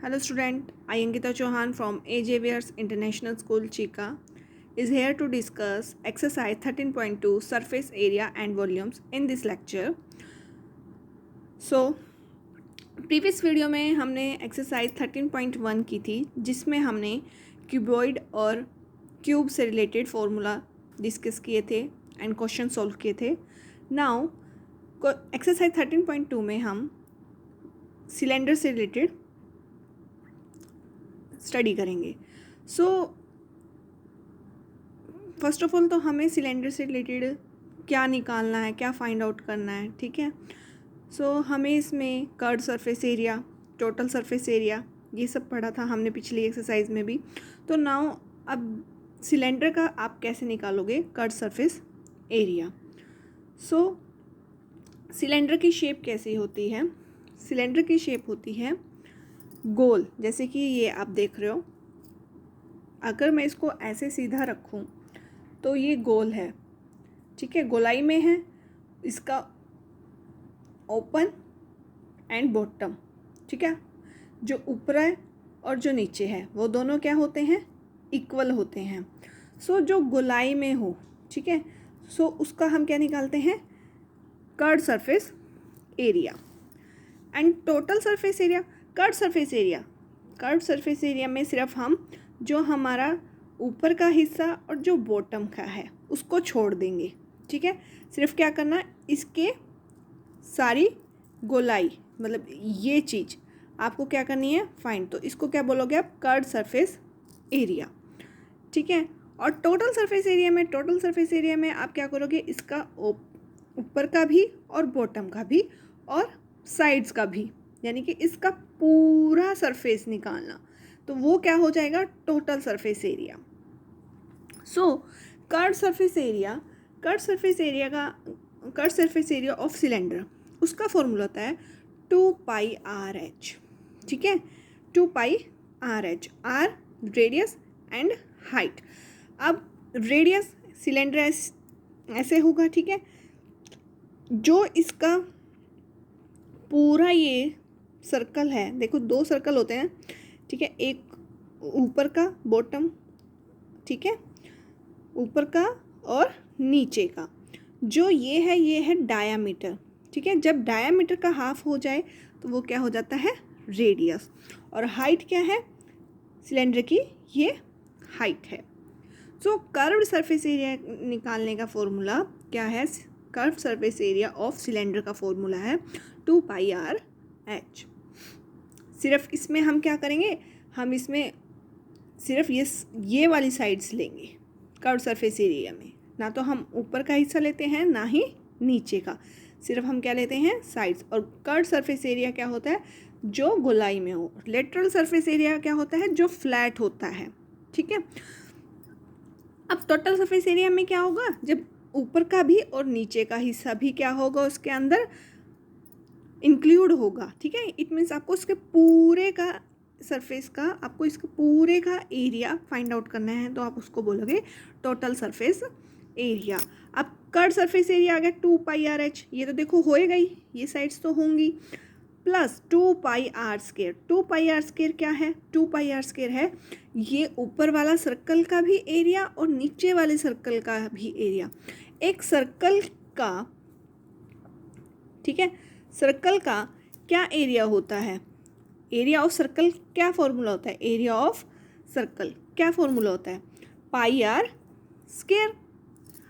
Hello student, I Ankita Chauhan from AJVR's International School Chika is here to discuss exercise 13.2 surface area and volumes in this lecture. So previous video में हमने exercise 13.1 की थी जिसमें हमने cuboid और cube से related formula discuss किए थे एंड क्वेश्चन सॉल्व किए थे. नाउ एक्सरसाइज 13.2 में हम सिलेंडर से रिलेटेड स्टडी करेंगे. सो फर्स्ट ऑफ ऑल तो हमें सिलेंडर से रिलेटेड क्या निकालना है, क्या फाइंड आउट करना है. ठीक है, सो हमें इसमें curved surface area, total surface area, ये सब पढ़ा था हमने पिछली एक्सरसाइज में भी. तो नाउ अब सिलेंडर का आप कैसे निकालोगे कर्व्ड सरफेस एरिया. सो सिलेंडर की शेप कैसी होती है? सिलेंडर की शेप होती है गोल, जैसे कि ये आप देख रहे हो. अगर मैं इसको ऐसे सीधा रखूं तो ये गोल है. ठीक है, गोलाई में है. इसका ओपन एंड बॉटम, ठीक है, जो ऊपर है और जो नीचे है वो दोनों क्या होते हैं? इक्वल होते हैं. सो जो गोलाई में हो, ठीक है, सो उसका हम क्या निकालते हैं? Curved surface area. And total surface area, curved surface area में सिर्फ हम जो हमारा ऊपर का हिस्सा और जो बॉटम का है उसको छोड़ देंगे. ठीक है, सिर्फ क्या करना, इसके सारी गोलाई मतलब ये चीज़ आपको क्या करनी है? फाइंड. तो इसको क्या बोलोगे आप? Curved surface area. ठीक है, और टोटल सरफेस एरिया में आप क्या करोगे? इसका ऊपर का भी और बॉटम का भी और साइड्स का भी, यानी कि इसका पूरा सरफेस निकालना. तो वो क्या हो जाएगा? Total surface area. So curved surface area of cylinder, उसका फॉर्मूला होता है 2πRH. ठीक है, 2πRH, R radius and height. अब रेडियस सिलेंडर ऐसे होगा. ठीक है, जो इसका पूरा ये सर्कल है, देखो दो सर्कल होते हैं. ठीक है, एक ऊपर का बॉटम, ठीक है, ऊपर का और नीचे का. जो ये है डायामीटर. ठीक है, जब डायामीटर का हाफ हो जाए तो वो क्या हो जाता है? रेडियस. और हाइट क्या है सिलेंडर की? ये हाइट है. सो कर्व्ड सरफेस एरिया निकालने का फॉर्मूला क्या है? Curved surface area of cylinder का फॉर्मूला है 2πRH. सिर्फ इसमें हम क्या करेंगे? हम इसमें सिर्फ ये वाली साइड्स लेंगे कर्व्ड सरफेस एरिया में. ना तो हम ऊपर का हिस्सा लेते हैं ना ही नीचे का, सिर्फ हम क्या लेते हैं? साइड्स. और कर्व्ड सरफेस एरिया क्या होता है? जो गोलाई में हो. लेटरल सरफेस एरिया क्या होता है? जो फ्लैट होता है. ठीक है, अब टोटल सरफेस एरिया में क्या होगा? जब ऊपर का भी और नीचे का हिस्सा भी क्या होगा? उसके अंदर इंक्लूड होगा. ठीक है, इट मीन्स आपको इसके पूरे का सरफेस का, आपको इसके पूरे का एरिया फाइंड आउट करना है, तो आप उसको बोलोगे टोटल सरफेस एरिया. अब कर्व्ड सरफेस एरिया आ गया 2πRH. ये तो देखो होएगा ही, ये साइड्स तो होंगी, प्लस 2πR². 2πR² क्या है? 2πR² है ये ऊपर वाला सर्कल का भी एरिया और नीचे वाले सर्कल का भी एरिया. एक सर्कल का, ठीक है, सर्कल का क्या एरिया होता है? एरिया ऑफ सर्कल क्या फॉर्मूला होता है? एरिया ऑफ सर्कल क्या फॉर्मूला होता है? πR².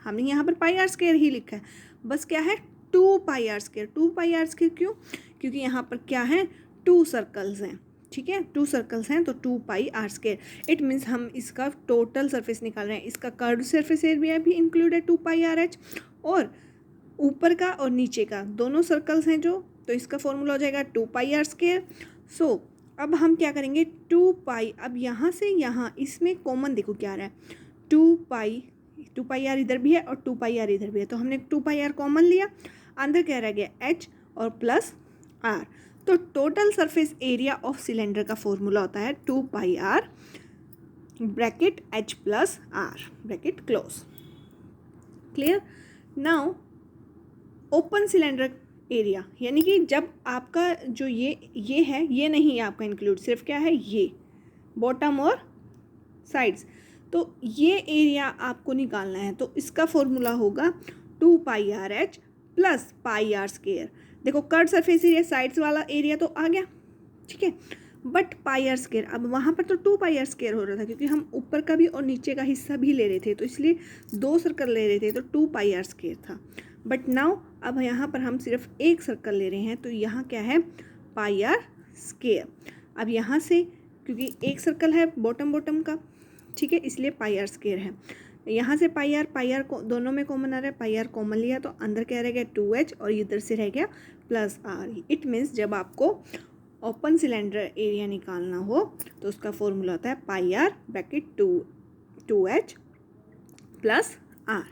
हमने यहाँ पर πR² ही लिखा है, बस क्या है? 2πR². 2πR² क्यों? क्योंकि यहाँ पर क्या है? 2 सर्कल्स हैं. ठीक है, 2 सर्कल्स हैं तो 2πR². इट मीन्स हम इसका टोटल सरफेस निकाल रहे हैं. इसका कर्व्ड सरफेस एरिया भी इंक्लूड है 2πRH, और ऊपर का और नीचे का दोनों सर्कल्स हैं जो, तो इसका फॉर्मूला हो जाएगा 2πR². सो अब हम क्या करेंगे? 2π, अब यहाँ से यहाँ इसमें कॉमन देखो क्या आ रहा है? 2πR इधर भी है और 2πR इधर भी है, तो हमने 2πR कॉमन लिया. अंदर क्या रह गया? H और प्लस R. तो total surface area of cylinder का फॉर्मूला होता है 2πR bracket H plus R bracket close. Clear? Now open cylinder area, यानी कि जब आपका जो ये है ये नहीं है आपका इंक्लूड, सिर्फ क्या है ये बॉटम और साइड्स, तो ये एरिया आपको निकालना है। तो इसका फॉर्मूला होगा 2πr/h प्लस πr²। देखो कर्व सरफेस एरिया साइड्स वाला एरिया तो आ गया, ठीक है, बट πr², अब वहाँ पर तो 2πr² हो रहा था क्योंकि हम ऊपर का भी और नीचे का हिस्सा भी ले रहे थे, तो इसलिए 2 सर्कल ले रहे थे तो 2πr² था। बट नाउ अब यहाँ पर हम सिर्फ एक सर्कल ले रहे हैं, तो यहाँ क्या है πr²। अब यहाँ से क्योंकि एक सर्कल है बॉटम का, ठीक है, इसलिए πr² है। यहाँ से पाई को दोनों में कॉमन आ रहा है, πr कॉमन लिया तो अंदर क्या रह गया 2h और इधर से रह गया +r। इट मीन्स जब आपको ओपन सिलेंडर एरिया निकालना हो तो उसका फॉर्मूला होता है πr/2h + r।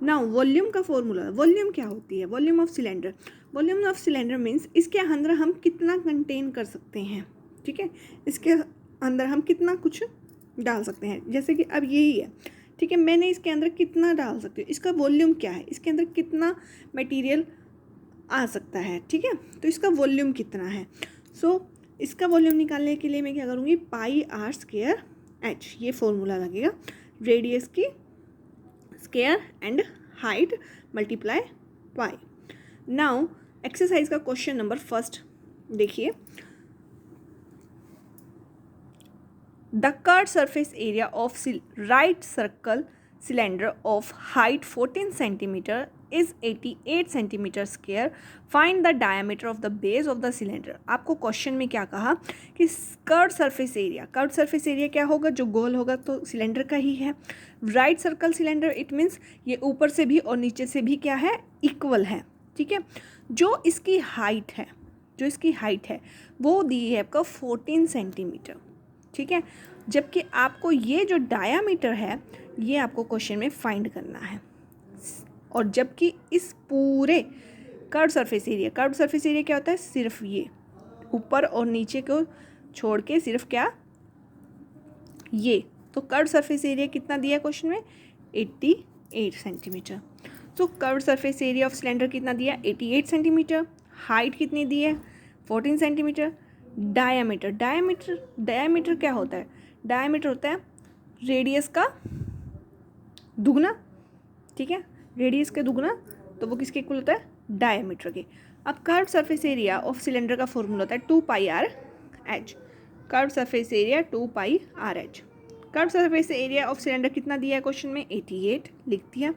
नाउ वॉल्यूम का फॉर्मूला, वॉल्यूम क्या होती है, volume of cylinder. Volume of cylinder means इसके अंदर हम कितना कंटेन कर सकते हैं, ठीक है, इसके अंदर हम कितना कुछ डाल सकते हैं। जैसे कि अब यही है, ठीक है, मैंने इसके अंदर कितना डाल सकती हूँ, इसका वॉल्यूम क्या है, इसके अंदर कितना मटेरियल आ सकता है, ठीक है, तो इसका वॉल्यूम कितना है। सो इसका वॉल्यूम निकालने के लिए मैं क्या करूँगी, πr²h, ये फॉर्मूला लगेगा, रेडियस की square and height multiply pi. Now exercise का क्वेश्चन नंबर फर्स्ट देखिए, the curved surface area of right circle cylinder of height 14 centimeter is 88 centimeter square. Find the diameter of the base of the cylinder. आपको question में क्या कहा कि curved surface area, curved surface area क्या होगा, जो गोल होगा तो सिलेंडर का ही है। Right circle cylinder, it means ये ऊपर से भी और नीचे से भी क्या है, इक्वल है, ठीक है। जो इसकी हाइट है वो दी है आपका 14 सेंटीमीटर, ठीक है, जबकि आपको ये जो डायामीटर है ये आपको क्वेश्चन में फाइंड करना है। और जबकि इस पूरे कर्व्ड सरफेस एरिया क्या होता है, सिर्फ ये ऊपर और नीचे को छोड़ के सिर्फ क्या ये, तो कर्व्ड सरफेस एरिया कितना दिया है क्वेश्चन में, 88 सेंटीमीटर। तो curved surface area of cylinder कितना दिया, 88 सेंटीमीटर। हाइट कितनी दी है, 14 सेंटीमीटर। डायमीटर क्या होता है, डायमीटर होता है रेडियस का दुगना, ठीक है, रेडियस का दुगना, तो वो किसके इक्वल होता है, डायमीटर के। अब curved surface area of cylinder का फॉर्मूला होता है 2πr/h, curved surface area 2πr/h। Curved surface area of cylinder कितना दिया है क्वेश्चन में, 88 लिख दिया।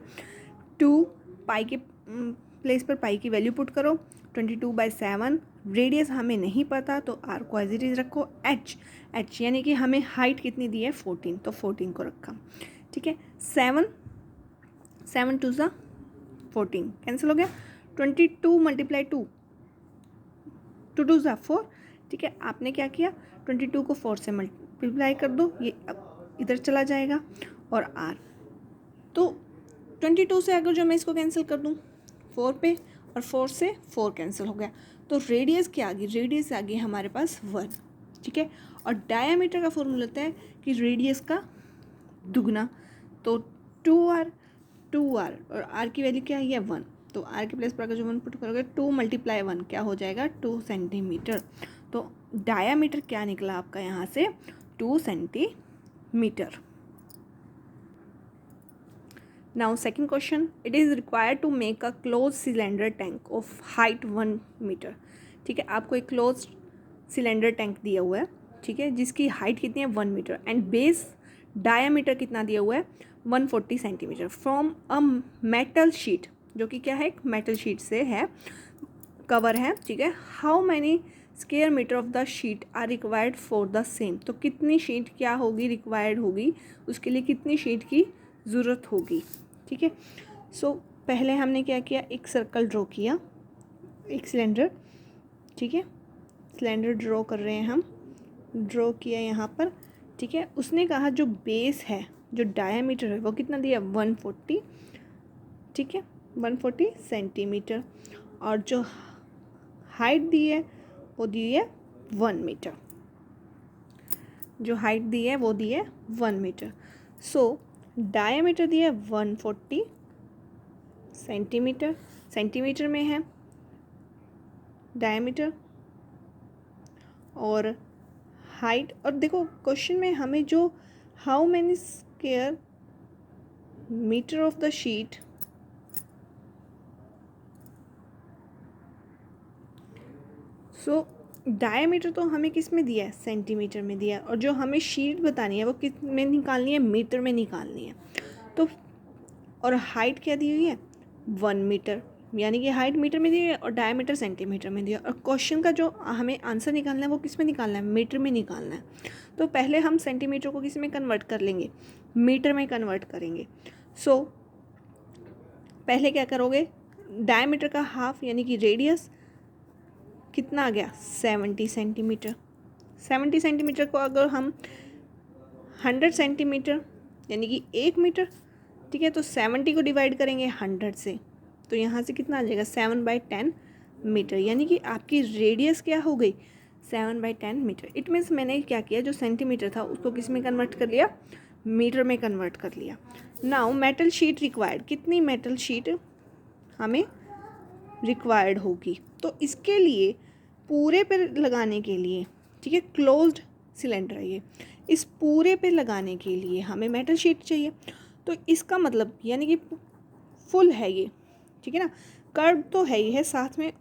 2 पाई के प्लेस पर पाई की वैल्यू पुट करो, 22/7। रेडियस हमें नहीं पता तो r को एज इट इज़ रखो। h यानी कि हमें हाइट कितनी दी है 14, तो 14 को रखा, ठीक है। 7 2 ज़ा 14 कैंसिल हो गया। 22 × 2 2 ज़ा 4, ठीक है। आपने क्या किया, 22 को 4 से मल्टीप्लाई कर दो, ये अब इधर चला जाएगा और r, तो 22 से अगर जो मैं इसको कैंसिल कर दूँ 4 पे और 4 से 4 कैंसिल हो गया, तो रेडियस क्या आ गई, रेडियस आ गई हमारे पास 1, ठीक है। और डायामीटर का फॉर्मूला होता है कि रेडियस का दुगना, तो 2r और r की वैल्यू क्या है, 1, तो r के प्लेस पर अगर जो 1 पुट करोगे 2 × 1 क्या हो जाएगा, 2 सेंटीमीटर। तो डायामीटर क्या निकला आपका यहाँ से, 2 centimetre. Now second question, it is required to make a closed cylinder tank of height 1 meter, ठीक है। आपको एक क्लोज सिलेंडर टैंक दिया हुआ है, ठीक है, जिसकी हाइट कितनी है 1 मीटर एंड बेस डायामीटर कितना दिया हुआ है 140 centimetre from a metal sheet, जो कि क्या है, एक मेटल शीट से है, कवर है, ठीक है। How many square metre of the sheet are required for the same, तो कितनी शीट क्या होगी, रिक्वायर्ड होगी, उसके लिए कितनी शीट की ज़रूरत होगी, ठीक है। सो पहले हमने क्या किया, एक सर्कल ड्रॉ किया, एक सिलेंडर, ठीक है, सिलेंडर ड्रॉ कर रहे हैं हम, ड्रॉ किया यहाँ पर, ठीक है। उसने कहा जो बेस है, जो डायामीटर है वो कितना दिया, 140, ठीक है, 140 सेंटीमीटर, और जो हाइट दी है वो दी है 1 मीटर, जो हाइट दी है वो दी है 1 मीटर। सो डायामीटर दिया है 140 सेंटीमीटर, सेंटीमीटर में है, डायमीटर और हाइट। और देखो क्वेश्चन में हमें जो how many square metre of the sheet, so diameter तो हमें किस में दिया है, सेंटीमीटर में दिया है, और जो हमें शीट बतानी है वो किस में निकालनी है, मीटर में निकालनी है। तो और हाइट क्या दी हुई है, 1 मीटर, यानी कि हाइट मीटर में दी है और डायमीटर सेंटीमीटर में दिया। और क्वेश्चन का जो हमें आंसर निकालना है वो किस में निकालना है, मीटर में निकालना है। तो पहले हम सेंटीमीटर को किस में कन्वर्ट कर लेंगे, मीटर में कन्वर्ट करेंगे। सो पहले क्या करोगे, डायमीटर का हाफ यानी कि रेडियस कितना आ गया, 70 सेंटीमीटर। 70 सेंटीमीटर को अगर हम 100 सेंटीमीटर यानी कि 1 मीटर, ठीक है, तो 70 को डिवाइड करेंगे 100 से, तो यहाँ से कितना आ जाएगा, 7/10 मीटर, यानी कि आपकी रेडियस क्या हो गई, 7/10 मीटर। इट मीन्स मैंने क्या किया, जो सेंटीमीटर था उसको किस में कन्वर्ट कर लिया, मीटर में कन्वर्ट कर लिया। नाउ मेटल शीट रिक्वायर्ड, कितनी मेटल शीट हमें रिक्वायर्ड होगी, तो इसके लिए पूरे पे लगाने के लिए, ठीक है, क्लोज्ड सिलेंडर है ये, इस पूरे पे लगाने के लिए हमें मेटल शीट चाहिए। तो इसका मतलब यानी कि फुल है ये, ठीक है ना, कर्व तो है ही है, साथ में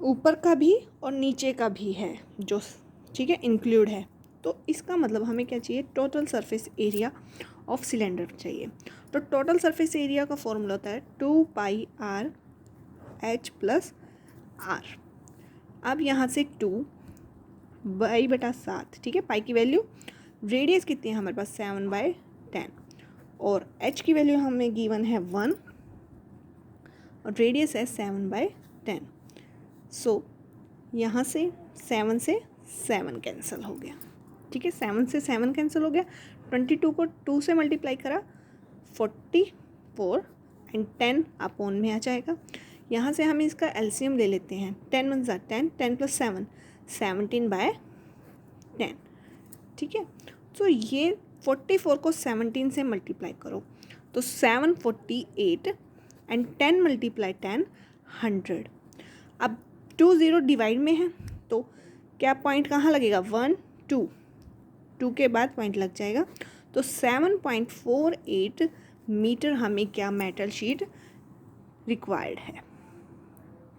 ऊपर का भी और नीचे का भी है जो, ठीक है, इंक्लूड है। तो इसका मतलब हमें क्या चाहिए, total surface area of cylinder चाहिए। तो टोटल सरफेस एरिया का फॉर्मूला होता है 2πr h + r। अब यहाँ से 2/7, ठीक है, पाई की वैल्यू, रेडियस कितनी है हमारे पास, 7/10, और h की वैल्यू हमें गिवन है 1 और रेडियस है 7/10। सो यहाँ से 7 से 7 कैंसिल हो गया, ठीक है, 7 से 7 कैंसिल हो गया। 22 को 2 से मल्टीप्लाई करा 44 एंड 10 अपॉन में आ जाएगा। यहाँ से हम इसका एलसीएम ले लेते हैं, 10 × 10, 10 + 7 17/10, ठीक है। तो ये 44 को 17 से मल्टीप्लाई करो तो 748 एंड 10 × 10 100। अब 2 0 डिवाइड में है तो क्या पॉइंट कहाँ लगेगा, 1 2, 2 के बाद पॉइंट लग जाएगा। तो 7.48 मीटर हमें क्या मेटल शीट रिक्वायर्ड है,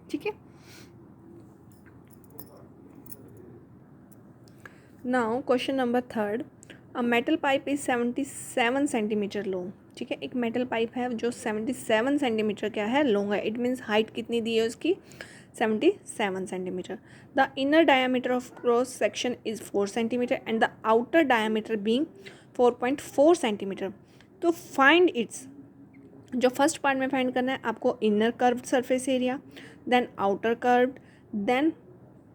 ठीक है। Now question number 3, a metal pipe is 77 centimetre long, ठीक है, एक मेटल पाइप है जो 77 सेंटीमीटर क्या है, लॉन्ग है। इट मीन्स हाइट कितनी दी है उसकी, 77 centimetre. The inner diameter of cross section is 4 centimetre and the outer diameter being 4.4 centimetre. तो फाइंड इट्स, जो फर्स्ट पार्ट में फाइंड करना है आपको, inner curved surface area, then outer curved, then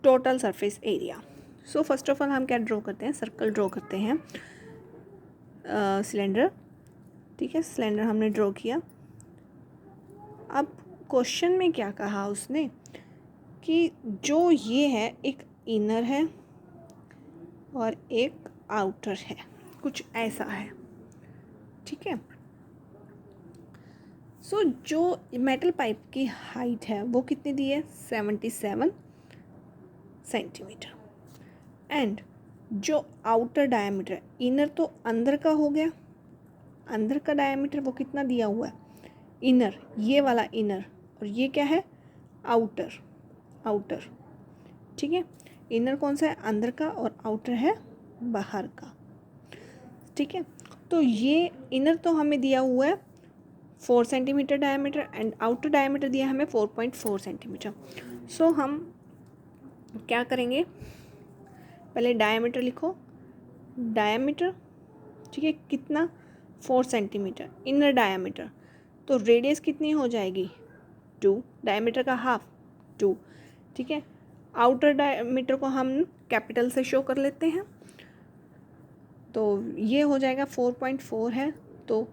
total surface area. So first of all हम क्या draw करते हैं, सर्कल ड्रॉ करते हैं, सिलेंडर, ठीक है, सिलेंडर हमने ड्रॉ किया। अब क्वेश्चन में क्या कहा उसने कि जो ये है एक इनर है और एक आउटर है, कुछ ऐसा है, ठीक है। सो जो मेटल पाइप की हाइट है वो कितनी दी है, 77 सेंटीमीटर, एंड जो आउटर डायमीटर, इनर तो अंदर का हो गया, अंदर का डायमीटर वो कितना दिया हुआ है, इनर, ये वाला इनर, और ये क्या है, आउटर, आउटर, ठीक है। इनर कौन सा है, अंदर का, और आउटर है बाहर का, ठीक है। तो ये इनर तो हमें दिया हुआ है 4 centimetre diameter and outer diameter दिया हमें 4.4 सेंटीमीटर। सो हम क्या करेंगे, पहले डायमीटर लिखो, डायमीटर, ठीक है, कितना, 4 सेंटीमीटर, इनर डायमीटर, तो रेडियस कितनी हो जाएगी, 2, डायमीटर का हाफ 2, ठीक है। आउटर डायमीटर को हम कैपिटल से शो कर लेते हैं, तो ये हो जाएगा 4.4 है, तो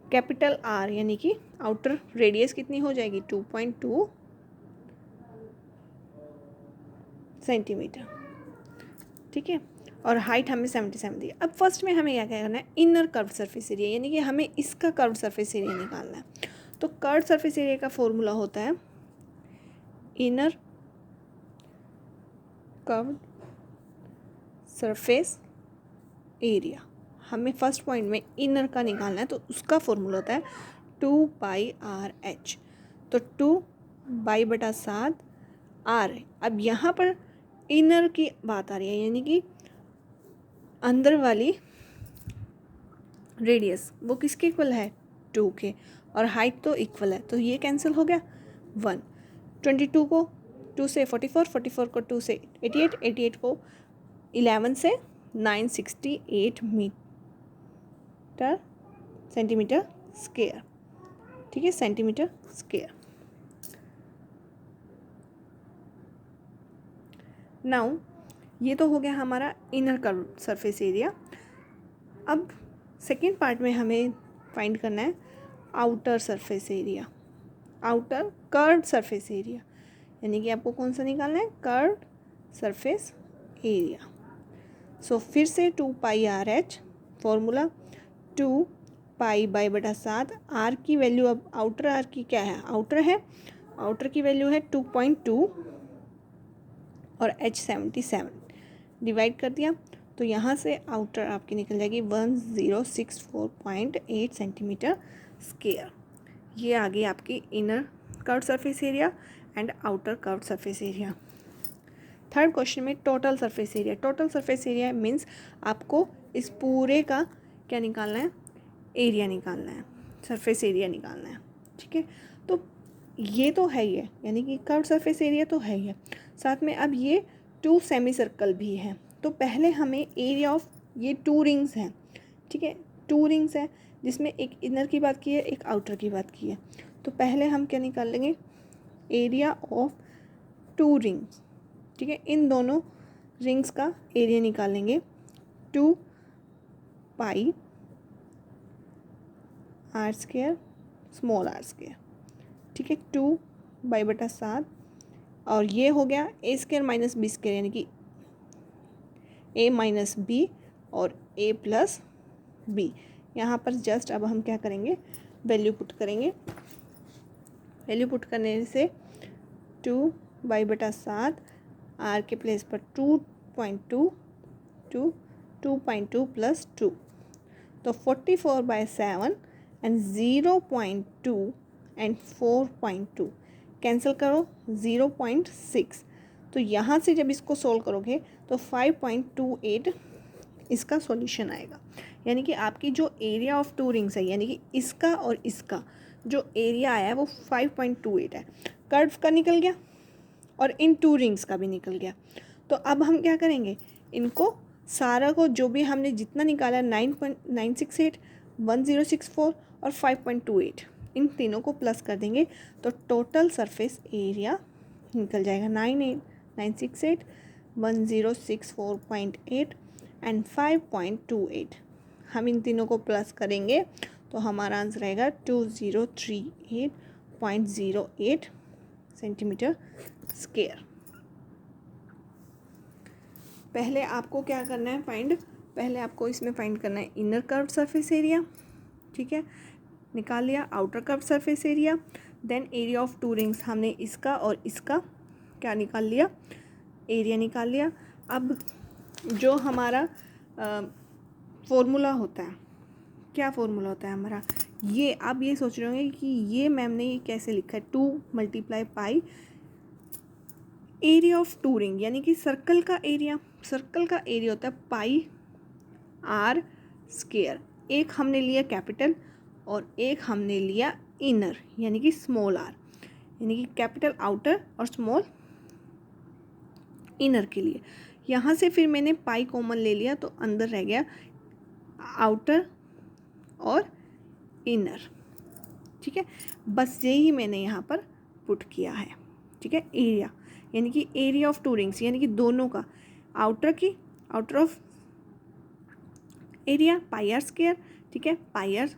कैपिटल आर यानी कि आउटर रेडियस कितनी हो जाएगी, 2.2 सेंटीमीटर, ठीक है। और हाइट हमें 77 दी। अब फर्स्ट में हमें क्या करना है, इनर कर्व्ड सरफेस एरिया, यानी कि हमें इसका कर्व्ड सरफेस एरिया निकालना है। तो कर्व्ड सरफेस एरिया का फॉर्मूला होता है इनर कर्व्ड सरफेस एरिया। हमें फर्स्ट पॉइंट में इनर का निकालना है, तो उसका फॉर्मूला होता है 2πr/h। तो 2/7 r है। अब यहाँ पर इनर की बात आ रही है, यानी कि अंदर वाली रेडियस वो किसके इक्वल है, 2 के, और हाइट तो इक्वल है, तो ये कैंसिल हो गया 1। 22 को 2 से 44, 44 को 2 से 88, 88 को 11 से 968 सेंटीमीटर स्क्वायर, ठीक है, सेंटीमीटर स्क्वायर। नाउ ये तो हो गया हमारा इनर कर्व सरफेस एरिया। अब सेकेंड पार्ट में हमें फाइंड करना है outer surface area, outer curved surface area, यानी कि आपको कौन सा निकालना है, कर्व्ड सरफेस एरिया। सो फिर से 2πr/h फॉर्मूला 2π/7। आर की वैल्यू, अब आउटर आर की क्या है, आउटर है, आउटर की वैल्यू है 2.2 और h 77, डिवाइड कर दिया तो यहाँ से आउटर आपकी निकल जाएगी 1064.8 सेंटीमीटर स्क्वायर। ये आ गई आपकी inner curved surface area and outer curved surface area. Third question में total surface area. Total surface area means आपको इस पूरे का क्या निकालना है, एरिया निकालना है, सरफेस एरिया निकालना है, ठीक है। तो ये तो है ही है, यानी कि कर्व्ड सरफेस एरिया तो है ही है, साथ में अब ये 2 सेमी सर्कल भी है। तो पहले हमें एरिया ऑफ, ये 2 रिंग्स हैं, ठीक है, 2 रिंग्स हैं जिसमें एक इनर की बात की है, एक आउटर की बात की है। तो पहले हम क्या निकाल लेंगे, एरिया ऑफ 2 रिंग्स, ठीक है, इन दोनों रिंग्स का एरिया निकालेंगे 2πr² स्मॉल r², ठीक है, 2/7, और ये हो गया a² - b², यानी कि a - b और a + b। यहाँ पर जस्ट अब हम क्या करेंगे, वैल्यू पुट करेंगे। वैल्यू पुट करने से 2/7 r के प्लेस पर 2.2 + 2, तो 44/7 एंड 0.2 एंड 4.2 कैंसिल करो 0.6। तो यहाँ से जब इसको सोल्व करोगे तो 5.28 इसका सॉल्यूशन आएगा। यानी कि आपकी जो एरिया ऑफ 2 रिंग्स है, यानी कि इसका और इसका जो एरिया आया है वो 5.28 है। कर्व का निकल गया और इन 2 रिंग्स का भी निकल गया। तो अब हम क्या करेंगे, इनको सारा को जो भी हमने जितना निकाला 9.968, 1064 और 5.28, इन तीनों को प्लस कर देंगे तो टोटल सरफेस एरिया निकल जाएगा 968, 1064.8 एंड 5.28। हम इन तीनों को प्लस करेंगे तो हमारा आंसर रहेगा 2038.08 सेंटीमीटर स्क्वायर। पहले आपको क्या करना है फाइंड, पहले आपको इसमें फाइंड करना है इनर कर्व्ड सरफेस एरिया, ठीक है, निकाल लिया। Outer curved surface area, then area of 2 rings, हमने इसका और इसका क्या निकाल लिया, एरिया निकाल लिया। अब जो हमारा फॉर्मूला होता है, क्या फॉर्मूला होता है हमारा, ये आप ये सोच रहे होंगे कि ये मैम ने ये कैसे लिखा है, 2 × पाई एरिया ऑफ 2 रिंग, यानी कि सर्कल का एरिया, सर्कल का एरिया होता है πr²। एक हमने लिया कैपिटल और एक हमने लिया इनर, यानी कि स्मॉल r, यानी कि कैपिटल आउटर और स्मॉल इनर के लिए। यहाँ से फिर मैंने पाई कॉमन ले लिया तो अंदर रह गया आउटर और इनर, ठीक है, बस यही मैंने यहाँ पर पुट किया है, ठीक है। एरिया यानी कि एरिया ऑफ 2 रिंग्स, यानी कि दोनों का, आउटर की, आउटर ऑफ एरिया πr², ठीक है, πr²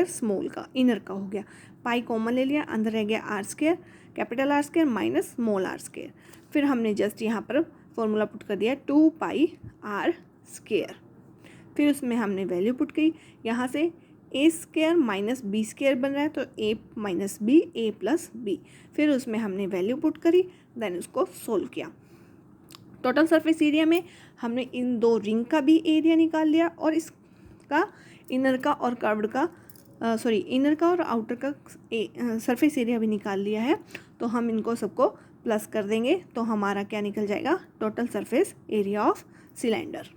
स्मॉल का, इनर का हो गया, पाई कॉमन ले लिया, अंदर रह गया r², capital r² minus small r²। फिर हमने जस्ट यहाँ पर फॉर्मूला पुट कर दिया 2πr², फिर उसमें हमने वैल्यू पुट की, यहाँ से ए स्क्वायर माइनस बी स्क्वायर बन रहा है, तो ए माइनस बी, ए प्लस बी। फिर उसमें हमने वैल्यू पुट करी, देन उसको सोल्व किया। टोटल सरफेस एरिया में हमने इन दो रिंग का भी एरिया निकाल लिया और इसका इनर का और कर्व्ड का इनर का और आउटर का सरफेस एरिया भी निकाल लिया है। तो हम इनको सबको प्लस कर देंगे तो हमारा क्या निकल जाएगा, total surface area of cylinder.